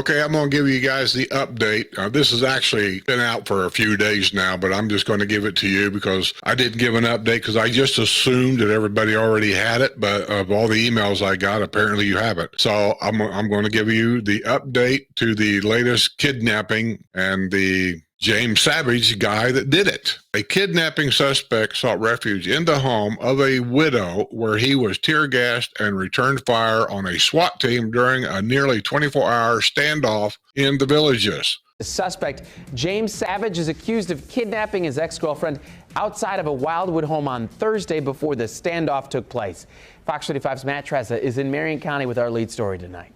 Okay, I'm going to give you guys the update. This has actually been out for a few days now, but I'm just going to give it to you because I didn't give an update because I just assumed that everybody already had it. But of all the emails I got, apparently you have it. So I'm going to give you the update to the latest kidnapping and the James Savage guy that did it. A kidnapping suspect sought refuge in the home of a widow where he was tear gassed and returned fire on a SWAT team during a nearly 24-hour standoff in the Villages. The suspect, James Savage, is accused of kidnapping his ex-girlfriend outside of a Wildwood home on Thursday before the standoff took place. Fox 35's Matt Trezza is in Marion County with our lead story tonight.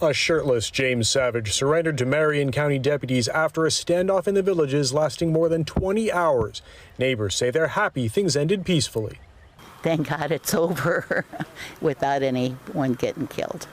A shirtless James Savage surrendered to Marion County deputies after a standoff in the Villages lasting more than 20 hours. Neighbors say they're happy things ended peacefully. Thank God it's over without anyone getting killed.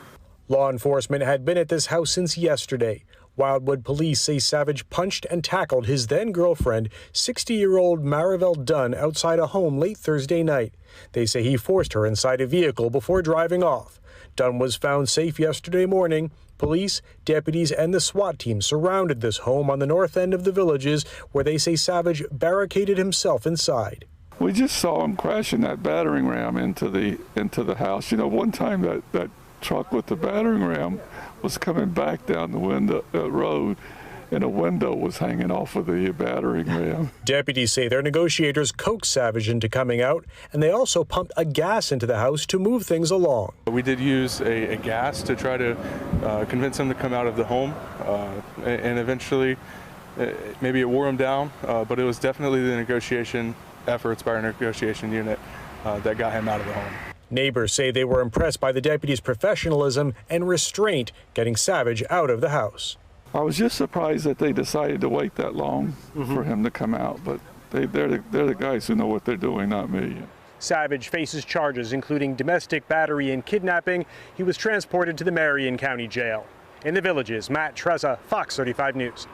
Law enforcement had been at this house since yesterday. Wildwood police say Savage punched and tackled his then-girlfriend, 60-year-old Marivelle Dunn, outside a home late Thursday night. They say he forced her inside a vehicle before driving off. Dunn was found safe yesterday morning. Police, deputies, and the SWAT team surrounded this home on the north end of the Villages, where they say Savage barricaded himself inside. We just saw him crashing that battering ram into the house. You know, one time that truck with the battering ram was coming back down the road, and a window was hanging off of the battering ram. Deputies say their negotiators coaxed Savage into coming out, and they also pumped a gas into the house to move things along. We did use a gas to try to convince him to come out of the home, and eventually maybe it wore him down, but it was definitely the negotiation efforts by our negotiation unit that got him out of the home. Neighbors say they were impressed by the deputies' professionalism and restraint getting Savage out of the house. I was just surprised that they decided to wait that long for him to come out, but they're the guys who know what they're doing, not me. Savage faces charges including domestic battery and kidnapping. He was transported to the Marion County Jail. In the Villages, Matt Trezza, Fox 35 News.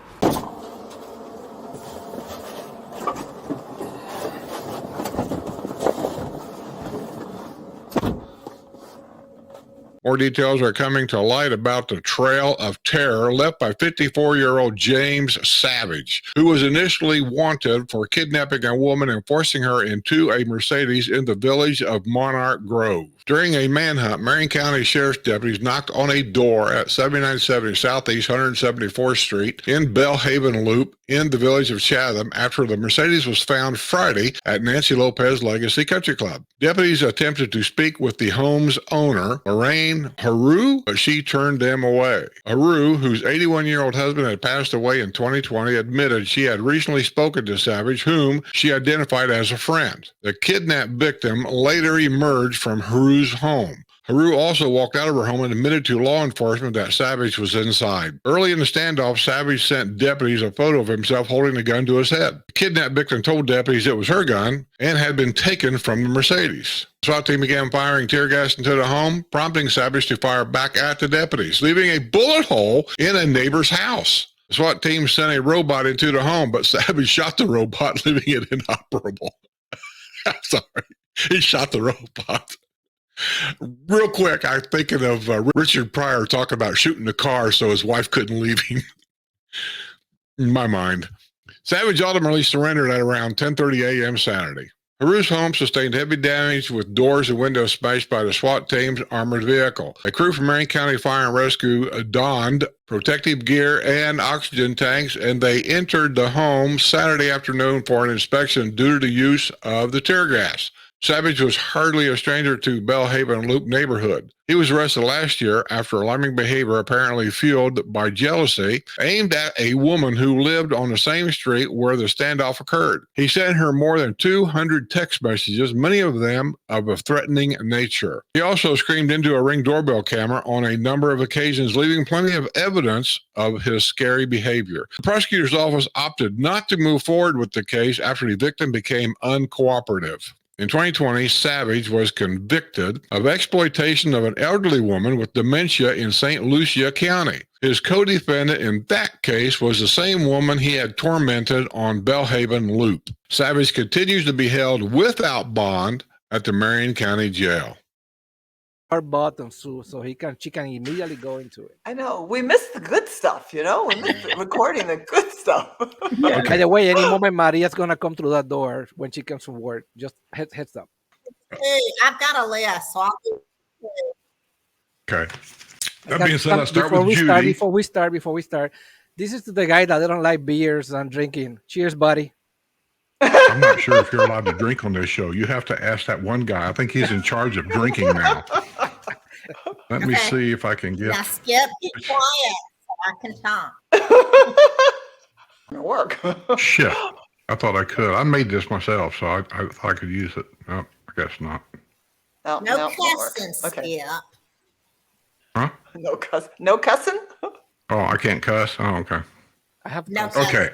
More details are coming to light about the trail of terror left by 54-year-old James Savage, who was initially wanted for kidnapping a woman and forcing her into a Mercedes in the village of Monarch Grove. During a manhunt, Marion County Sheriff's deputies knocked on a door at 7970 Southeast 174th Street in Bellhaven Loop in the village of Chatham after the Mercedes was found Friday at Nancy Lopez Legacy Country Club. Deputies attempted to speak with the home's owner, Lorraine Haru, but she turned them away. Haru, whose 81-year-old husband had passed away in 2020, admitted she had recently spoken to Savage, whom she identified as a friend. The kidnapped victim later emerged from Haru's home. Haru also walked out of her home and admitted to law enforcement that Savage was inside. Early in the standoff, Savage sent deputies a photo of himself holding the gun to his head. The kidnapped victim told deputies it was her gun and had been taken from the Mercedes. The SWAT team began firing tear gas into the home, prompting Savage to fire back at the deputies, leaving a bullet hole in a neighbor's house. The SWAT team sent a robot into the home, but Savage shot the robot, leaving it inoperable. I'm sorry. He shot the robot. Real quick, I'm thinking of Richard Pryor talking about shooting the car so his wife couldn't leave him. In my mind. Savage ultimately surrendered at around 10:30 a.m. Saturday. Haru's home sustained heavy damage with doors and windows smashed by the SWAT team's armored vehicle. A crew from Marion County Fire and Rescue donned protective gear and oxygen tanks, and they entered the home Saturday afternoon for an inspection due to the use of the tear gas. Savage was hardly a stranger to Bellhaven Loop neighborhood. He was arrested last year after alarming behavior apparently fueled by jealousy aimed at a woman who lived on the same street where the standoff occurred. He sent her more than 200 text messages, many of them of a threatening nature. He also screamed into a Ring doorbell camera on a number of occasions, leaving plenty of evidence of his scary behavior. The prosecutor's office opted not to move forward with the case after the victim became uncooperative. In 2020, Savage was convicted of exploitation of an elderly woman with dementia in St. Lucia County. His co-defendant in that case was the same woman he had tormented on Bellhaven Loop. Savage continues to be held without bond at the Marion County Jail. button, Sue, so she can immediately go into it. I know. We missed the good stuff, you know? We missed recording the good stuff. By the way, any moment Maria's gonna come through that door when she comes from work. Just heads up. Hey, I've got a list, so I'll do. Okay. That being said, let's start with Judy. Before we start, this is to the guy that don't like beers and drinking. Cheers, buddy. I'm not sure if you're allowed to drink on this show. You have to ask that one guy. I think he's in charge of drinking now. Let me see if I can get. Now, Skip, be quiet so I can talk. It'll work. Shit. I thought I could. I made this myself, so I thought I could use it. No, I guess not. No, No it won't work. cussing, Okay. Skip. Huh? No cussing? Oh, I can't cuss? Oh, okay. I have No cussed. Okay.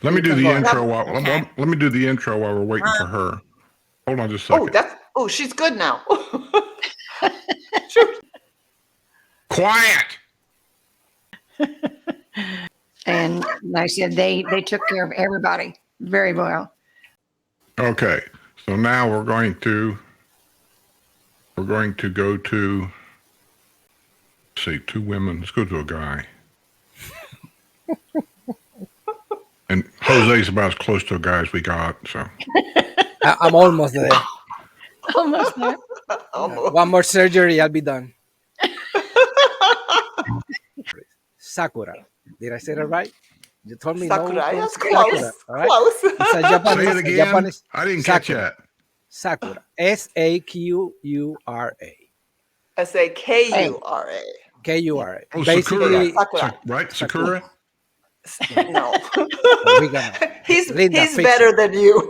Let me do the intro while let me do the intro while we're waiting for her. Hold on just a second. She's good now. Quiet. And like I said, they took care of everybody very well. Okay. So now we're going to go to, let's see, two women. Let's go to a guy. And Jose's about as close to a guy as we got, so. I'm almost there. Almost there. One more surgery, I'll be done. Sakura. Did I say that right? You told me Sakura. no. That's close. Sakura, all right? Close. It's a Japanese, Say it again. Japanese, I didn't catch that. Sakura. Sakura. Sakura. Kura. Oh, Basically, Sakura. Right? Sakura? No. we got He's Linda, fix better it. than you.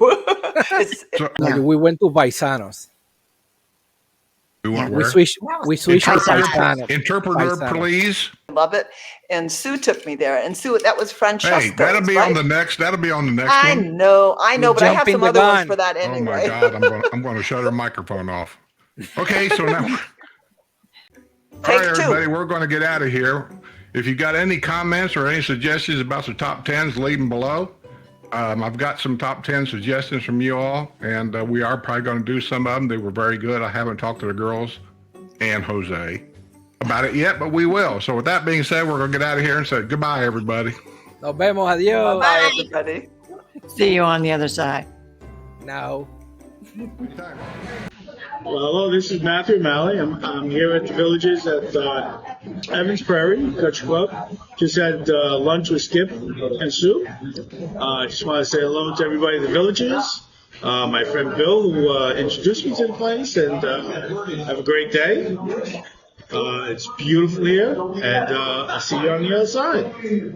We went to Paisanos. We went We where? switched to Paisanos. Interpreter, Paisanos. please. Love it. And Sue took me there. And Sue, that was Francesca. Hey, that'll be on the next one. I know, but I have some other ones for that Oh my anyway. God, I'm going to shut her microphone off. Okay, so now, all Take right, two. everybody, we're going to get out of here. If you got any comments or any suggestions about the top 10s, leave them below. I've got some top 10 suggestions from you all, and we are probably going to do some of them. They were very good. I haven't talked to the girls and Jose about it yet, but we will. So with that being said, we're going to get out of here and say goodbye, everybody. Nos vemos. Adios. Bye, everybody. See you on the other side. No. Well, hello, this is Matthew O'Malley. I'm here at the Villages at Evans Prairie Country Club. Just had lunch with Skip and Sue. I just want to say hello to everybody at the Villages. My friend Bill, who introduced me to the place, and have a great day. It's beautiful here, and I'll see you on the other side.